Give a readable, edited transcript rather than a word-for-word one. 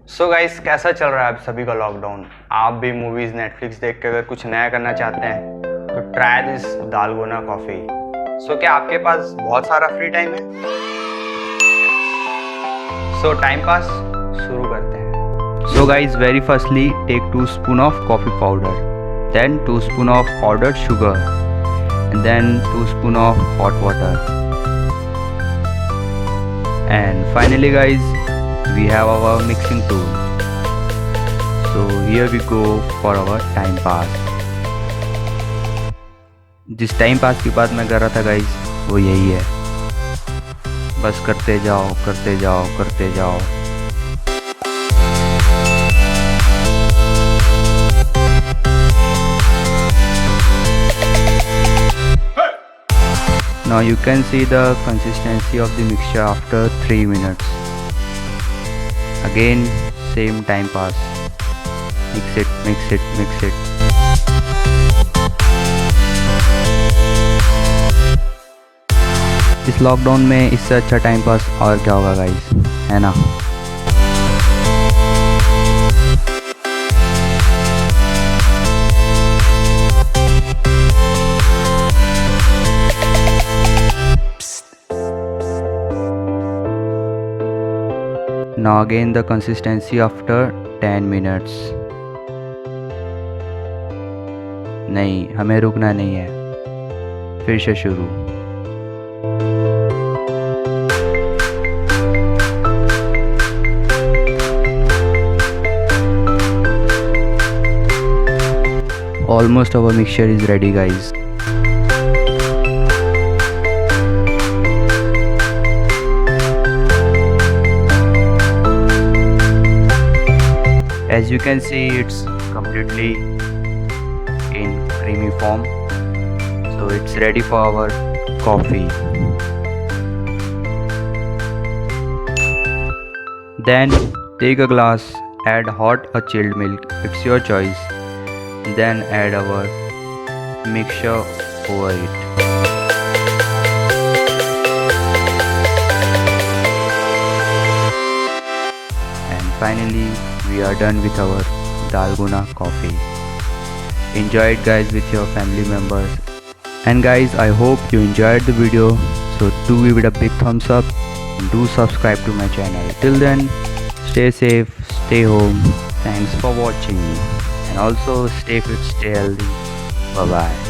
So guys, कैसा चल रहा है आप सभी का लॉकडाउन। आप भी मूवीज नेटफ्लिक्स देख के अगर कुछ नया करना चाहते हैं तो ट्राई दिस दालगोना कॉफी। सो क्या आपके पास बहुत सारा फ्री टाइम है? सो टाइम पास शुरू करते हैं। So guys, very firstly take 2 spoon of coffee powder, then 2 spoon of powdered sugar and then 2 spoon of hot water, and finally guys, we have our mixing tool. So here we go for our time pass. जिस time pass की बात मैं कर रहा था guys, वो यही है। बस करते जाओ करते जाओ करते जाओ। Now you can see the consistency of the mixture after 3 minutes. Again, same time pass. Mix it, mix it, mix it. इस लॉकडाउन में इससे अच्छा टाइम पास और क्या होगा गाइस, है ना। Now again the consistency after 10 minutes. नहीं, हमें रुकना नहीं है, फिर से शुरू। Almost our mixture is ready guys. As you can see, it's completely in creamy form, so it's ready for our coffee. Then take a glass, add hot or chilled milk, it's your choice. Then add our mixture over it. And finally we are done with our Dalgona coffee. Enjoy it guys with your family members. And guys, I hope you enjoyed the video, so do give it a big thumbs up and do subscribe to my channel. Till then, stay safe, stay home. Thanks for watching, and also stay fit, stay healthy. Bye bye.